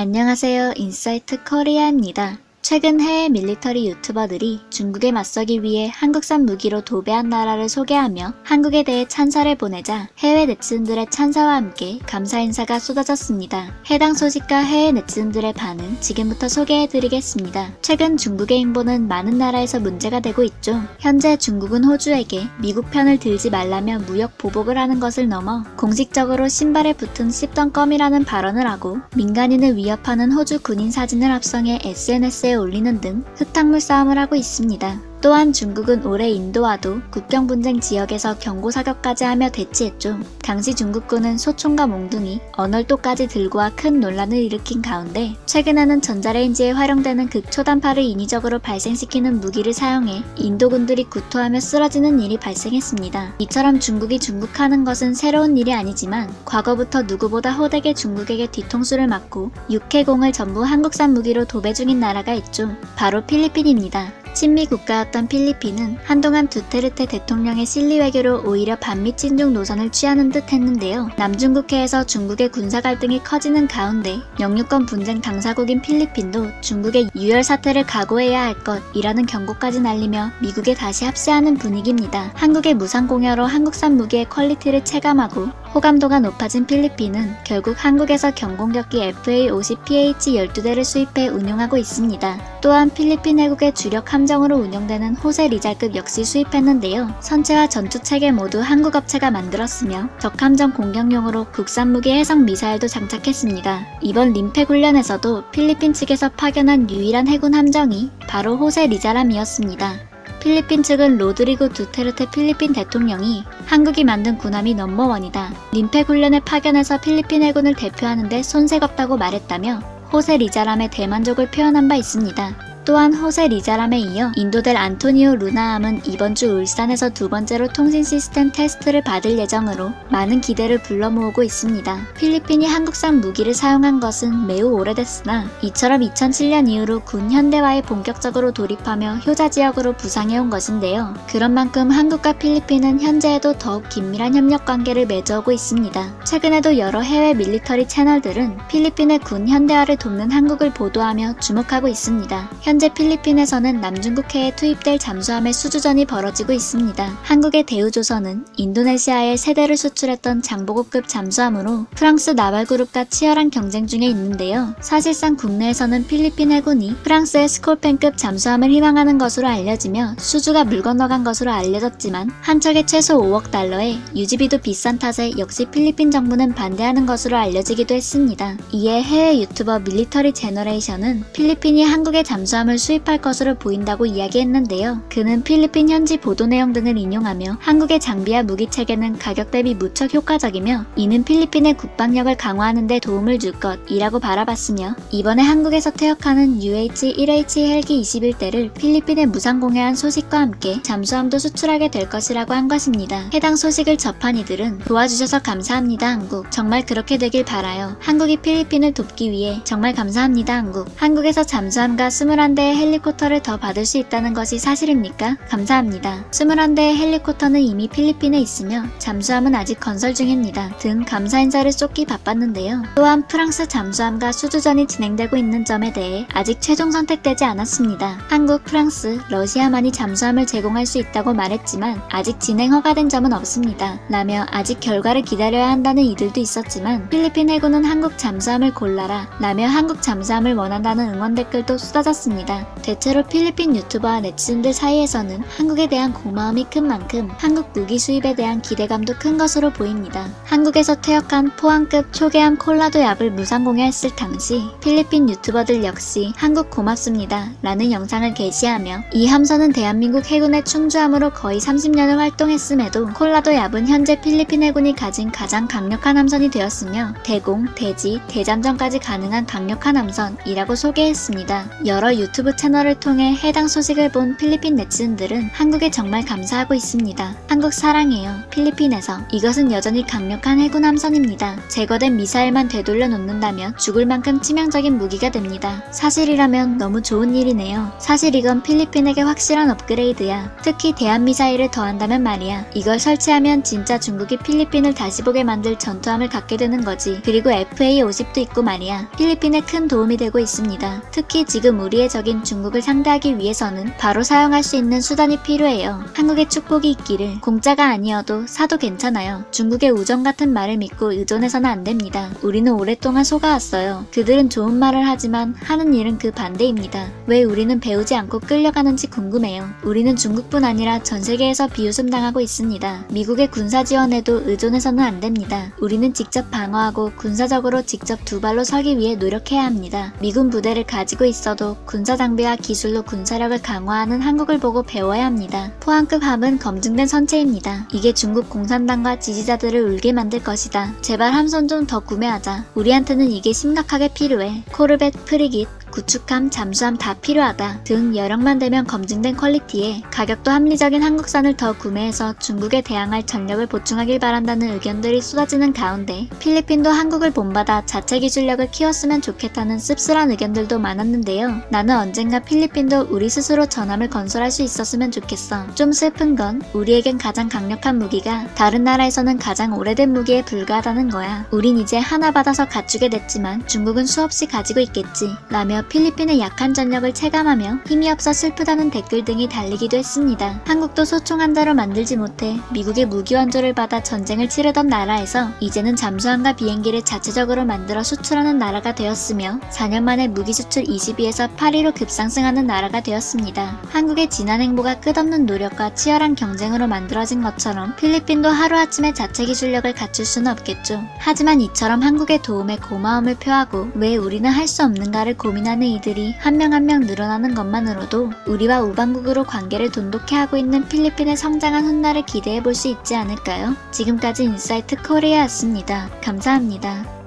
안녕하세요. 인사이트 코리아입니다. 최근 해외 밀리터리 유튜버들이 중국에 맞서기 위해 한국산 무기로 도배한 나라를 소개하며 한국에 대해 찬사를 보내자 해외 네티즌들의 찬사와 함께 감사 인사가 쏟아졌습니다. 해당 소식과 해외 네티즌들의 반응 지금부터 소개해드리겠습니다. 최근 중국의 행보는 많은 나라에서 문제가 되고 있죠. 현재 중국은 호주에게 미국 편을 들지 말라며 무역 보복을 하는 것을 넘어 공식적으로 신발에 붙은 씹던 껌이라는 발언을 하고 민간인을 위협하는 호주 군인 사진을 합성해 SNS에 올리는 등 흙탕물 싸움을 하고 있습니다. 또한 중국은 올해 인도와도 국경 분쟁 지역에서 경고 사격까지 하며 대치했죠. 당시 중국군은 소총과 몽둥이, 언월도까지 들고 와 큰 논란을 일으킨 가운데 최근에는 전자레인지에 활용되는 극초단파를 인위적으로 발생시키는 무기를 사용해 인도군들이 구토하며 쓰러지는 일이 발생했습니다. 이처럼 중국이 중국하는 것은 새로운 일이 아니지만 과거부터 누구보다 호되게 중국에게 뒤통수를 맞고 육해공을 전부 한국산 무기로 도배 중인 나라가 있죠. 바로 필리핀입니다. 친미 국가였던 필리핀은 한동안 두테르테 대통령의 실리 외교로 오히려 반미 친중 노선을 취하는 듯 했는데요. 남중국해에서 중국의 군사 갈등이 커지는 가운데 영유권 분쟁 당사국인 필리핀도 중국의 유혈 사태를 각오해야 할 것이라는 경고까지 날리며 미국에 다시 합세하는 분위기입니다. 한국의 무상 공여로 한국산 무기의 퀄리티를 체감하고 호감도가 높아진 필리핀은 결국 한국에서 경공격기 FA-50PH 12대를 수입해 운용하고 있습니다. 또한 필리핀 해국의 주력 함정으로 운영되는 호세 리잘급 역시 수입했는데요. 선체와 전투체계 모두 한국 업체가 만들었으며 적함정 공격용으로 국산 무기 해상 미사일도 장착했습니다. 이번 림팩 훈련에서도 필리핀 측에서 파견한 유일한 해군 함정이 바로 호세 리자람이었습니다. 필리핀 측은 로드리고 두테르테 필리핀 대통령이 한국이 만든 군함이 넘버원이다. 림팩 훈련에 파견해서 필리핀 해군을 대표하는데 손색 없다고 말했다며 호세 리자람의 대만족을 표현한 바 있습니다. 또한 호세 리자람에 이어 인도델 안토니오 루나함은 이번 주 울산에서 두 번째로 통신 시스템 테스트를 받을 예정으로 많은 기대를 불러 모으고 있습니다. 필리핀이 한국산 무기를 사용한 것은 매우 오래됐으나 이처럼 2007년 이후로 군 현대화에 본격적으로 돌입하며 효자 지역으로 부상해온 것인데요. 그런 만큼 한국과 필리핀은 현재에도 더욱 긴밀한 협력 관계를 맺어오고 있습니다. 최근에도 여러 해외 밀리터리 채널들은 필리핀의 군 현대화를 돕는 한국을 보도하며 주목하고 있습니다. 현재 필리핀에서는 남중국해에 투입될 잠수함의 수주전이 벌어지고 있습니다. 한국의 대우조선은 인도네시아에 세대를 수출했던 장보고급 잠수함으로 프랑스 나발그룹과 치열한 경쟁 중에 있는데요. 사실상 국내에서는 필리핀 해군이 프랑스의 스콜펜급 잠수함을 희망하는 것으로 알려지며 수주가 물 건너간 것으로 알려졌지만 한 척에 최소 5억 달러에 유지비도 비싼 탓에 역시 필리핀 정부는 반대하는 것으로 알려지기도 했습니다. 이에 해외 유튜버 밀리터리 제너레이션은 필리핀이 한국의 잠수함을 수입할 것으로 보인다고 이야기했는데요. 그는 필리핀 현지 보도 내용 등을 인용하며 한국의 장비와 무기 체계는 가격 대비 무척 효과적이며 이는 필리핀의 국방력을 강화하는 데 도움을 줄 것이라고 바라봤으며 이번에 한국에서 퇴역하는 UH-1H 헬기 21대를 필리핀에 무상 공여한 소식과 함께 잠수함도 수출하게 될 것이라고 한 것입니다. 해당 소식을 접한 이들은 도와주셔서 감사합니다 한국. 정말 그렇게 되길 바라요. 한국이 필리핀을 돕기 위해 정말 감사합니다 한국. 한국에서 잠수함과 21대의 헬리콥터를 더 받을 수 있다는 것이 사실입니까? 감사합니다. 21대의 헬리콥터는 이미 필리핀에 있으며 잠수함은 아직 건설 중입니다. 등 감사 인사를 쏟기 바빴는데요. 또한 프랑스 잠수함과 수주전이 진행되고 있는 점에 대해 아직 최종 선택되지 않았습니다. 한국, 프랑스, 러시아만이 잠수함을 제공할 수 있다고 말했지만 아직 진행 허가된 점은 없습니다. 라며 아직 결과를 기다려야 한다는 이들도 있었지만 필리핀 해군은 한국 잠수함을 골라라 라며 한국 잠수함을 원한다는 응원 댓글도 쏟아졌습니다. 대체로 필리핀 유튜버와 네티즌들 사이에서는 한국에 대한 고마움이 큰 만큼 한국 무기 수입에 대한 기대감도 큰 것으로 보입니다. 한국에서 퇴역한 포항급 초계함 콜라도 얍을 무상 공여했을 당시 필리핀 유튜버들 역시 한국 고맙습니다 라는 영상을 게시하며 이 함선은 대한민국 해군의 충주함으로 거의 30년을 활동했음에도 콜라도 얍은 현재 필리핀 해군이 가진 가장 강력한 함선이 되었으며 대공, 대지, 대잠전까지 가능한 강력한 함선이라고 소개했습니다. 여러 유튜브 채널을 통해 해당 소식을 본 필리핀 네티즌들은 한국에 정말 감사하고 있습니다. 한국 사랑해요. 필리핀에서. 이것은 여전히 강력한 해군 함선입니다. 제거된 미사일만 되돌려 놓는다면 죽을 만큼 치명적인 무기가 됩니다. 사실이라면 너무 좋은 일이네요. 사실 이건 필리핀에게 확실한 업그레이드야. 특히 대한미사일을 더한다면 말이야. 이걸 설치하면 진짜 중국이 필리핀을 다시 보게 만들 전투함을 갖게 되는 거지. 그리고 FA-50도 있고 말이야. 필리핀에 큰 도움이 되고 있습니다. 특히 지금 우리의 적인 중국을 상대하기 위해서는 바로 사용할 수 있는 수단이 필요해요. 한국의 축복이 있기를. 공짜가 아니어도 사도 괜찮아요. 중국의 우정 같은 말을 믿고 의존해서는 안 됩니다. 우리는 오랫동안 속아왔어요. 그들은 좋은 말을 하지만 하는 일은 그 반대입니다. 왜 우리는 배우지 않고 끌려가는지 궁금해요. 우리는 중국뿐 아니라 전 세계에서 비웃음당하고 있습니다. 미국의 군사 지원에도 의존해서는 안 됩니다. 우리는 직접 방어하고 군사적으로 직접 두 발로 서기 위해 노력해야 합니다. 미군 부대를 가지고 있어도 군사 장비와 기술로 군사력을 강화하는 한국을 보고 배워야 합니다. 포항급 함은 검증된 선체입니다. 이게 중국 공산당과 지지자들을 울게 만들 것이다. 제발 함선 좀 더 구매하자. 우리한테는 이게 심각하게 필요해. 코르벳, 프리깃, 구축함, 잠수함 다 필요하다 등 여력만 되면 검증된 퀄리티에 가격도 합리적인 한국산을 더 구매해서 중국에 대항할 전력을 보충하길 바란다는 의견들이 쏟아지는 가운데 필리핀도 한국을 본받아 자체 기술력을 키웠으면 좋겠다는 씁쓸한 의견들도 많았는데요. 나는 언젠가 필리핀도 우리 스스로 전함을 건설할 수 있었으면 좋겠어. 좀 슬픈 건 우리에겐 가장 강력한 무기가 다른 나라에서는 가장 오래된 무기에 불과하다는 거야. 우린 이제 하나 받아서 갖추게 됐지만 중국은 수없이 가지고 있겠지 라며 필리핀의 약한 전력을 체감하며 힘이 없어 슬프다는 댓글 등이 달리기도 했습니다. 한국도 소총 한 대로 만들지 못해 미국의 무기 원조를 받아 전쟁을 치르던 나라에서 이제는 잠수함과 비행기를 자체적으로 만들어 수출하는 나라가 되었으며 4년 만에 무기 수출 20위에서 8위로 급상승하는 나라가 되었습니다. 한국의 지난 행보가 끝없는 노력과 치열한 경쟁으로 만들어진 것처럼 필리핀도 하루아침에 자체 기술력을 갖출 수는 없겠죠. 하지만 이처럼 한국의 도움에 고마움을 표하고 왜 우리는 할 수 없는가를 고민하는 이들이 한 명 한 명 늘어나는 것만으로도 우리와 우방국으로 관계를 돈독해 하고 있는 필리핀의 성장한 훗날을 기대해 볼 수 있지 않을까요? 지금까지 인사이트 코리아였습니다. 감사합니다.